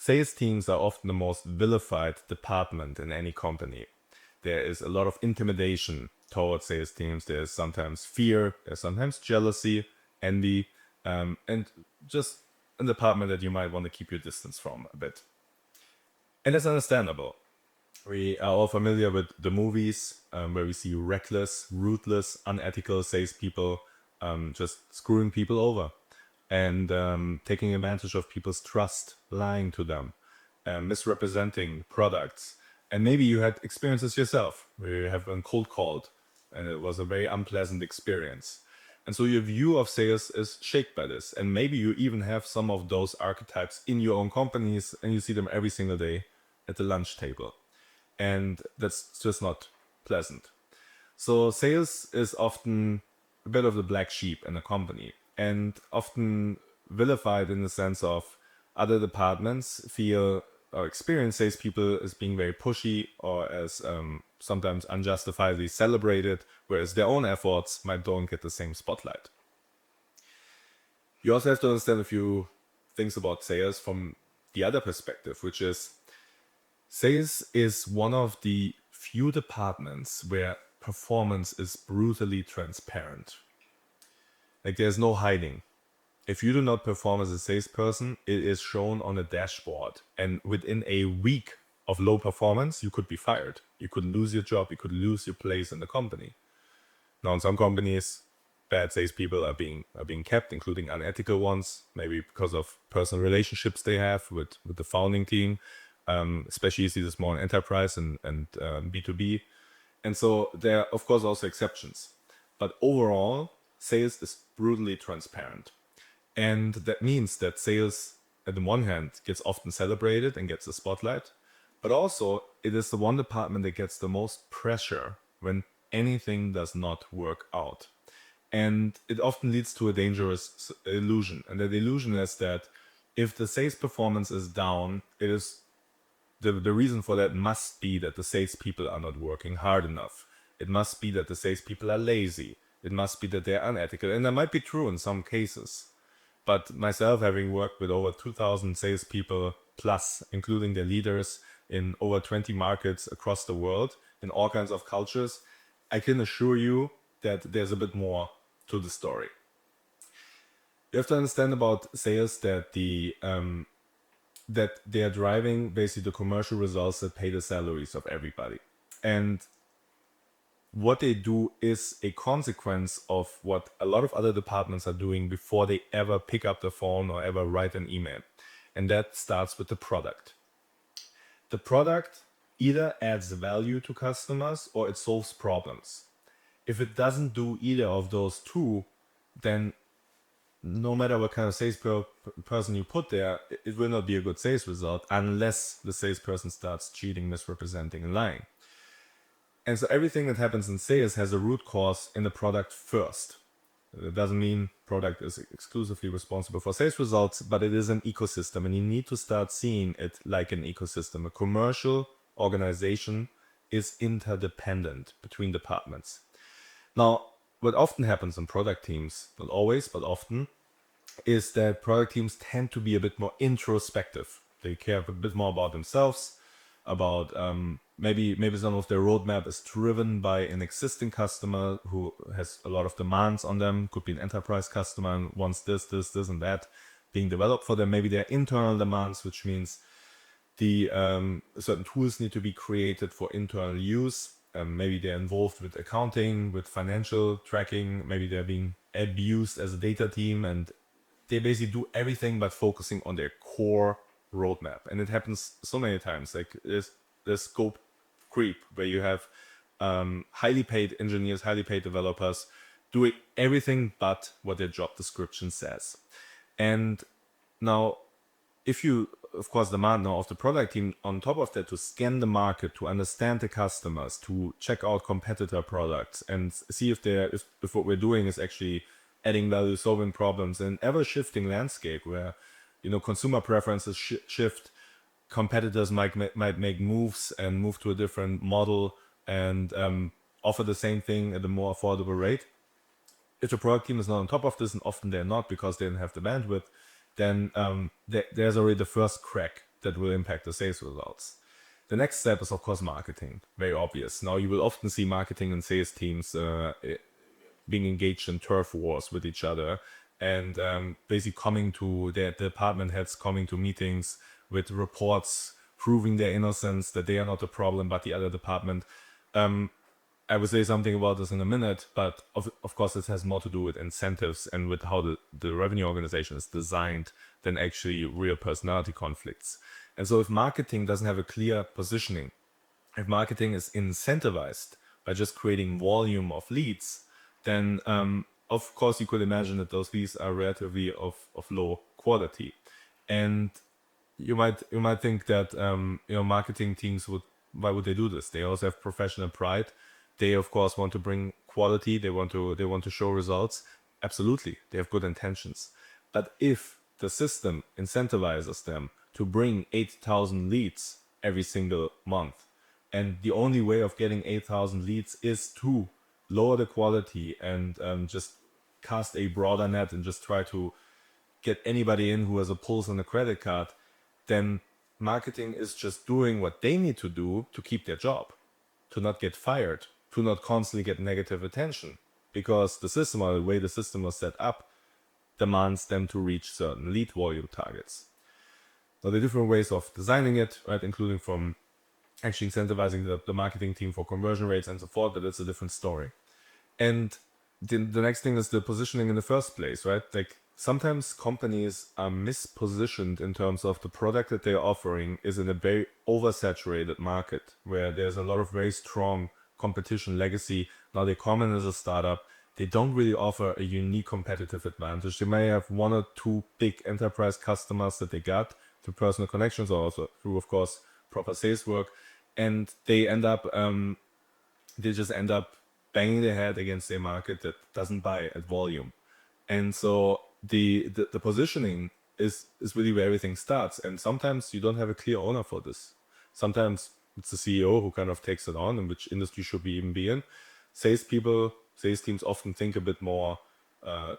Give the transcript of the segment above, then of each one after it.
sales teams are often the most vilified department in any company. There is a lot of intimidation towards sales teams. There's sometimes fear, there's sometimes jealousy, envy, and just a department that you might want to keep your distance from a bit. And that's understandable. We are all familiar with the movies where we see reckless, ruthless, unethical salespeople just screwing people over and taking advantage of people's trust, lying to them, misrepresenting products. And maybe you had experiences yourself where you have been cold called and it was a very unpleasant experience. And so your view of sales is shaped by this. And maybe you even have some of those archetypes in your own companies and you see them every single day at the lunch table. And that's just not pleasant. So sales is often a bit of the black sheep in a company and often vilified in the sense of other departments feel or experience salespeople as being very pushy or as sometimes unjustifiably celebrated, whereas their own efforts might don't get the same spotlight. You also have to understand a few things about sales from the other perspective, which is sales is one of the few departments where performance is brutally transparent. Like there's no hiding. If you do not perform as a salesperson, it is shown on a dashboard. And within a week of low performance, you could be fired. You could lose your job. You could lose your place in the company. Now, in some companies, bad salespeople are being kept, including unethical ones, maybe because of personal relationships they have with the founding team. Especially you see this more in enterprise and B2B. And so there are, of course, also exceptions. But overall, sales is brutally transparent. And that means that sales, on the one hand, gets often celebrated and gets the spotlight, but also it is the one department that gets the most pressure when anything does not work out. And it often leads to a dangerous illusion. And that illusion is that if the sales performance is down, it is the reason for that must be that the salespeople are not working hard enough. It must be that the salespeople are lazy. It must be that they're unethical. And that might be true in some cases. But myself, having worked with over 2,000 salespeople plus, including their leaders in over 20 markets across the world, in all kinds of cultures, I can assure you that there's a bit more to the story. You have to understand about sales that that they are driving basically the commercial results that pay the salaries of everybody. And what they do is a consequence of what a lot of other departments are doing before they ever pick up the phone or ever write an email. And that starts with the product. The product either adds value to customers or it solves problems. If it doesn't do either of those two, then no matter what kind of salesperson you put there, it will not be a good sales result unless the salesperson starts cheating, misrepresenting, and lying. And so everything that happens in sales has a root cause in the product first. It doesn't mean product is exclusively responsible for sales results, but it is an ecosystem and you need to start seeing it like an ecosystem. A commercial organization is interdependent between departments. Now, what often happens in product teams, not always, but often, is that product teams tend to be a bit more introspective. They care a bit more about themselves, about maybe some of their roadmap is driven by an existing customer who has a lot of demands on them. Could be an enterprise customer and wants this and that being developed for them. Maybe their internal demands, which means the certain tools need to be created for internal use. Maybe they're involved with accounting, with financial tracking. Maybe they're being abused as a data team, and they basically do everything but focusing on their core roadmap. And it happens so many times. Like there's scope creep where you have highly paid engineers, highly paid developers doing everything but what their job description says. And now, if you, of course, demand now of the product team on top of that to scan the market, to understand the customers, to check out competitor products and see if what we're doing is actually adding value, solving problems in an ever-shifting landscape where, consumer preferences shift, competitors might make moves and move to a different model and offer the same thing at a more affordable rate. If the product team is not on top of this, and often they're not because they don't have the bandwidth, then there's already the first crack that will impact the sales results. The next step is, of course, marketing. Very obvious. Now, you will often see marketing and sales teams being engaged in turf wars with each other, and basically coming to their department heads, coming to meetings with reports proving their innocence, that they are not the problem but the other department. I will say something about this in a minute, but of course this has more to do with incentives and with how the revenue organization is designed than actually real personality conflicts. And so if marketing doesn't have a clear positioning, if marketing is incentivized by just creating volume of leads, then of course you could imagine that those leads are relatively of low quality. And you might think that marketing teams why would they do this? They also have professional pride. They of course want to bring quality. They want to show results. Absolutely, they have good intentions. But if the system incentivizes them to bring 8,000 leads every single month, and the only way of getting 8,000 leads is to lower the quality and just cast a broader net and just try to get anybody in who has a pulse on a credit card, then marketing is just doing what they need to do to keep their job, to not get fired, to not constantly get negative attention, because the system, or the way the system was set up, demands them to reach certain lead volume targets. Now, the different ways of designing it, right, including from actually incentivizing the marketing team for conversion rates and so forth, but that's a different story. And the next thing is the positioning in the first place, right? Like, sometimes companies are mispositioned in terms of the product that they're offering is in a very oversaturated market where there's a lot of very strong competition legacy. Now they come in as a startup. They don't really offer a unique competitive advantage. They may have one or two big enterprise customers that they got through personal connections, or also through, of course, proper sales work. And they just end up banging their head against a market that doesn't buy at volume. And so the positioning is really where everything starts. And sometimes you don't have a clear owner for this. Sometimes it's the CEO who kind of takes it on, and which industry should we even be in. Sales teams often think a bit more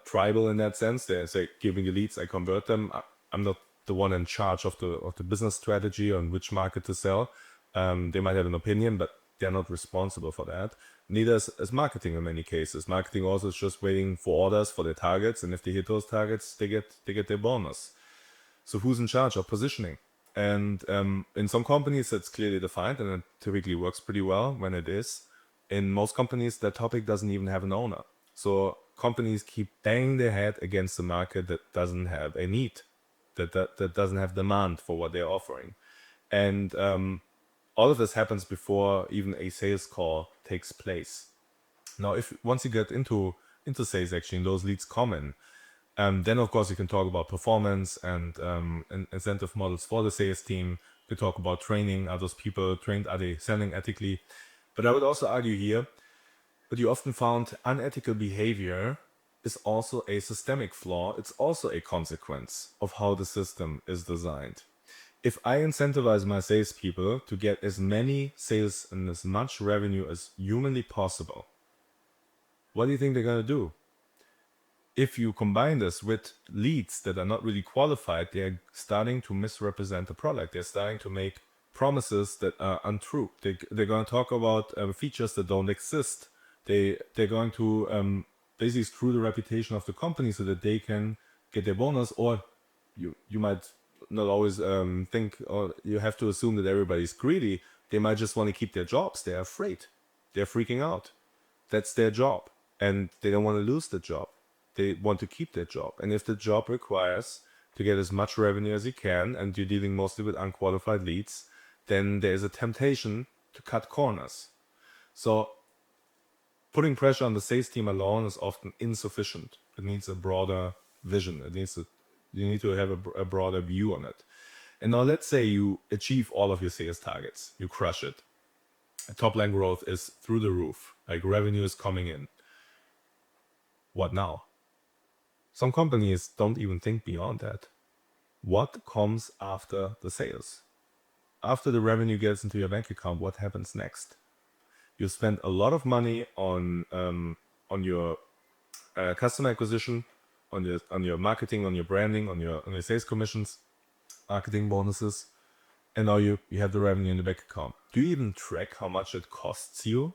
tribal in that sense. They say, give me the leads, I convert them. I'm not the one in charge of the business strategy on which market to sell. They might have an opinion, but they're not responsible for that. Neither is marketing in many cases. Marketing also is just waiting for orders for their targets, and if they hit those targets, they get their bonus. So who's in charge of positioning? And in some companies, that's clearly defined, and it typically works pretty well when it is. In most companies, that topic doesn't even have an owner. So companies keep banging their head against the market that doesn't have a need, that doesn't have demand for what they're offering. And all of this happens before even a sales call takes place. Now, if once you get into sales, actually, and those leads come in, then of course you can talk about performance and incentive models for the sales team. You talk about training. Are those people trained? Are they selling ethically? But I would also argue here that you often found unethical behavior is also a systemic flaw. It's also a consequence of how the system is designed. If I incentivize my salespeople to get as many sales and as much revenue as humanly possible, what do you think they're going to do? If you combine this with leads that are not really qualified, they're starting to misrepresent the product. They're starting to make promises that are untrue. They're going to talk about features that don't exist. They're going to basically screw the reputation of the company so that they can get their bonus. Or you might not always think, or you have to assume that everybody's greedy. They might just want to keep their jobs. They're afraid. They're freaking out. That's their job, and they don't want to lose the job. They want to keep their job. And if the job requires to get as much revenue as you can, and you're dealing mostly with unqualified leads, then there is a temptation to cut corners. So putting pressure on the sales team alone is often insufficient. It needs a broader vision. You need to have a broader view on it. And now let's say you achieve all of your sales targets. You crush it. Top line growth is through the roof. Like, revenue is coming in. What now? Some companies don't even think beyond that. What comes after the sales? After the revenue gets into your bank account, what happens next? You spend a lot of money on your customer acquisition, on your marketing, on your branding, on your sales commissions, marketing bonuses. and now you have the revenue in the bank account. Do you even track how much it costs you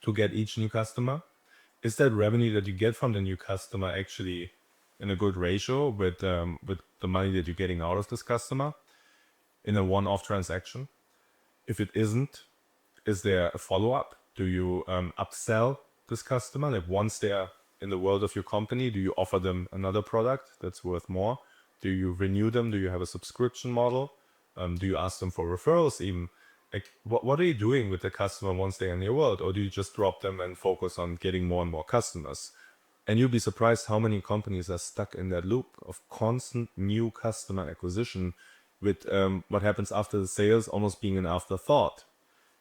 to get each new customer? Is that revenue that you get from the new customer actually in a good ratio with the money that you're getting out of this customer in a one-off transaction? If it isn't, is there a follow-up? Do you upsell this customer? Like once they're in the world of your company, do you offer them another product that's worth more? Do you renew them? Do you have a subscription model? Do you ask them for referrals even? Like what are you doing with the customer once they're in your world? Or do you just drop them and focus on getting more and more customers? And you'll be surprised how many companies are stuck in that loop of constant new customer acquisition with what happens after the sales almost being an afterthought.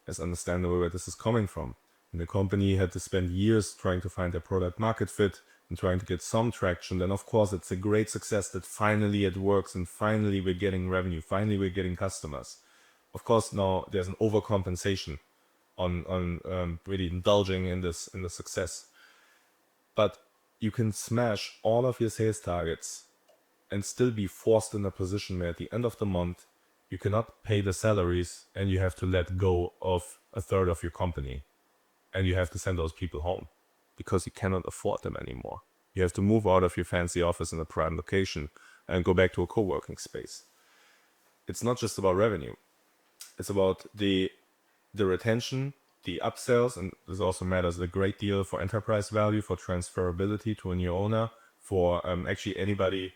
It's understandable where this is coming from. And the company had to spend years trying to find their product market fit and trying to get some traction. Then of course it's a great success that finally it works and finally we're getting revenue, finally we're getting customers. Of course now there's an overcompensation on really indulging in the success. But you can smash all of your sales targets and still be forced in a position where at the end of the month you cannot pay the salaries and you have to let go of a third of your company and you have to send those people home because you cannot afford them anymore. You have to move out of your fancy office in a prime location and go back to a co-working space. It's not just about revenue. It's about the retention, the upsells, and this also matters a great deal for enterprise value, for transferability to a new owner, for actually anybody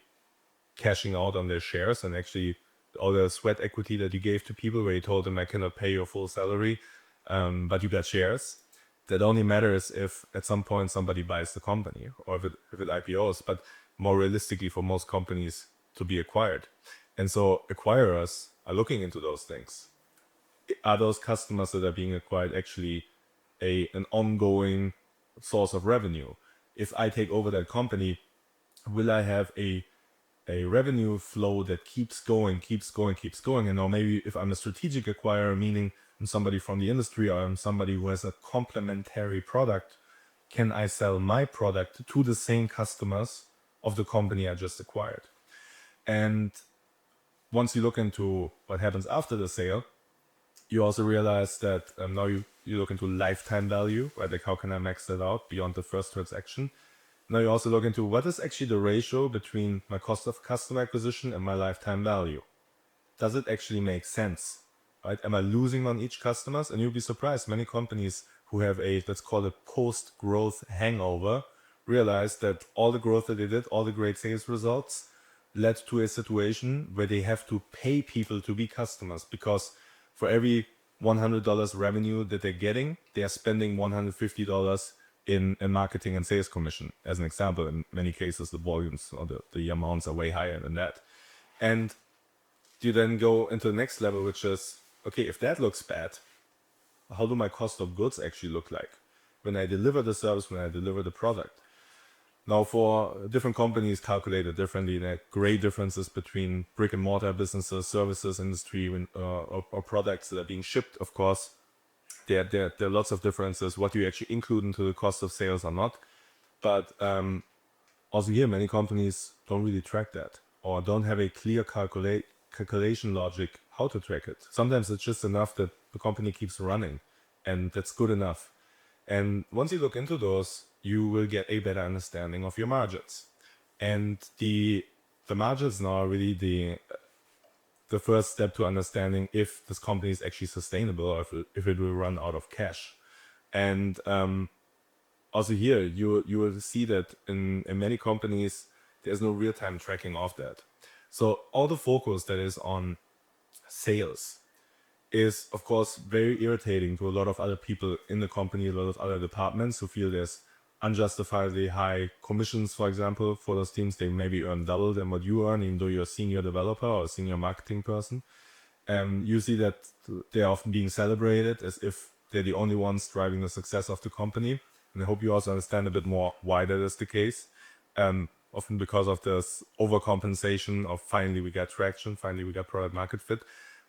cashing out on their shares and actually all the sweat equity that you gave to people where you told them I cannot pay your full salary, but you got shares. That only matters if at some point somebody buys the company or if it IPOs, but more realistically for most companies to be acquired. And so acquirers are looking into those things. Are those customers that are being acquired actually an ongoing source of revenue? If I take over that company, will I have a revenue flow that keeps going? And now maybe if I'm a strategic acquirer, meaning I'm somebody from the industry or I'm somebody who has a complementary product, can I sell my product to the same customers of the company I just acquired? And once you look into what happens after the sale, you also realize that now you look into lifetime value, right? Like how can I max that out beyond the first transaction? Now you also look into what is actually the ratio between my cost of customer acquisition and my lifetime value. Does it actually make sense, right? Am I losing on each customers? And you'll be surprised, many companies who have let's call it post-growth hangover, realize that all the growth that they did, all the great sales results led to a situation where they have to pay people to be customers because for every $100 revenue that they're getting, they are spending $150 in marketing and sales commission. As an example, in many cases, the volumes or the amounts are way higher than that. And you then go into the next level, which is, okay, if that looks bad, how do my cost of goods actually look like when I deliver the service, when I deliver the product? Now, for different companies calculated differently, there are great differences between brick and mortar businesses, services industry, or products that are being shipped. Of course, there are lots of differences, what you actually include into the cost of sales or not. But also here, many companies don't really track that or don't have a clear calculation logic how to track it. Sometimes it's just enough that the company keeps running, and that's good enough. And once you look into those, you will get a better understanding of your margins. And the margins now are really the first step to understanding if this company is actually sustainable or if it will run out of cash. And also here, you will see that in many companies, there's no real-time tracking of that. So all the focus that is on sales is, of course, very irritating to a lot of other people in the company, a lot of other departments who feel there's unjustifiably high commissions, for example, for those teams. They maybe earn double than what you earn, even though you're a senior developer or a senior marketing person. You see that they're often being celebrated as if they're the only ones driving the success of the company. And I hope you also understand a bit more why that is the case. Often because of this overcompensation of finally we got traction, finally we got product market fit.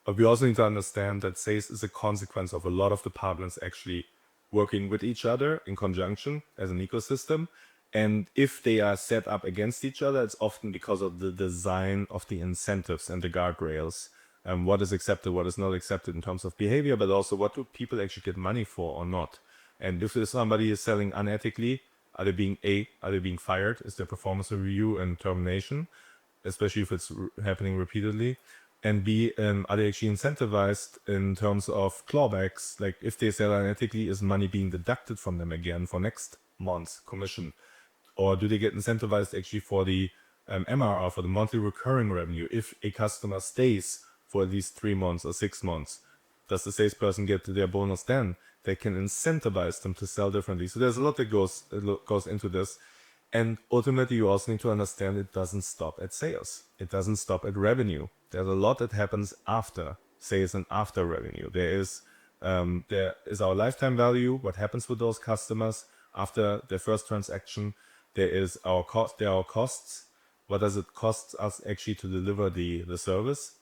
But we also need to understand that sales is a consequence of a lot of departments actually working with each other in conjunction as an ecosystem. And if they are set up against each other, it's often because of the design of the incentives and the guardrails what is accepted, what is not accepted in terms of behavior, but also what do people actually get money for or not. And if somebody is selling unethically, are they being fired? Is there performance review and termination, especially if it's happening repeatedly? And B, are they actually incentivized in terms of clawbacks? Like if they sell unethically, is money being deducted from them again for next month's commission? Or do they get incentivized actually for the MRR, for the monthly recurring revenue? If a customer stays for at least 3 months or 6 months, does the salesperson get their bonus then? They can incentivize them to sell differently. So there's a lot that goes into this. And ultimately, you also need to understand it doesn't stop at sales. It doesn't stop at revenue. There's a lot that happens after sales and after revenue. There is our lifetime value, what happens with those customers after their first transaction. There is our cost. There are our costs. What does it cost us actually to deliver the service?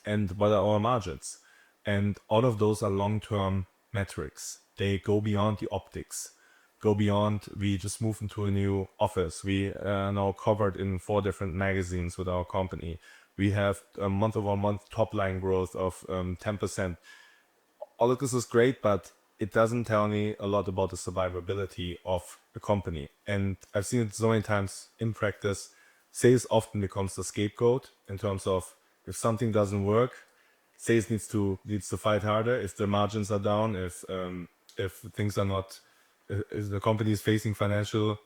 And what are our margins? And all of those are long-term metrics. They go beyond the optics, go beyond we just moved into a new office. We are now covered in 4 different magazines with our company. We have a month-over-month top-line growth of 10%. All of this is great, but it doesn't tell me a lot about the survivability of a company. And I've seen it so many times in practice. Sales often becomes the scapegoat in terms of if something doesn't work, sales needs to fight harder. If the margins are down, if things are not, if the company is facing financial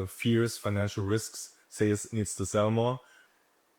fears, financial risks, sales needs to sell more.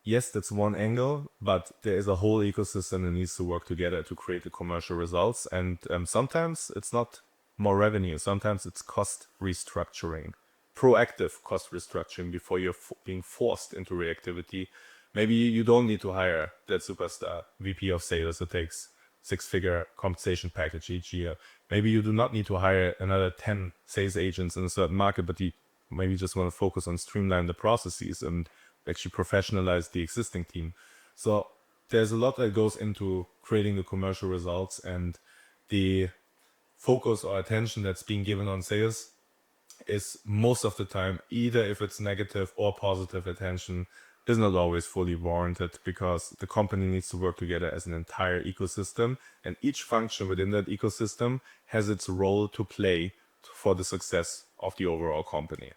Yes, that's one angle, but there is a whole ecosystem that needs to work together to create the commercial results. And sometimes it's not more revenue. Sometimes it's cost restructuring, proactive cost restructuring before you're being forced into reactivity. Maybe you don't need to hire that superstar VP of sales that takes 6-figure compensation package each year. Maybe you do not need to hire another 10 sales agents in a certain market, but you maybe just want to focus on streamline the processes and actually professionalize the existing team. So there's a lot that goes into creating the commercial results, and the focus or attention that's being given on sales is most of the time, either if it's negative or positive attention, is not always fully warranted, because the company needs to work together as an entire ecosystem, and each function within that ecosystem has its role to play for the success of the overall company.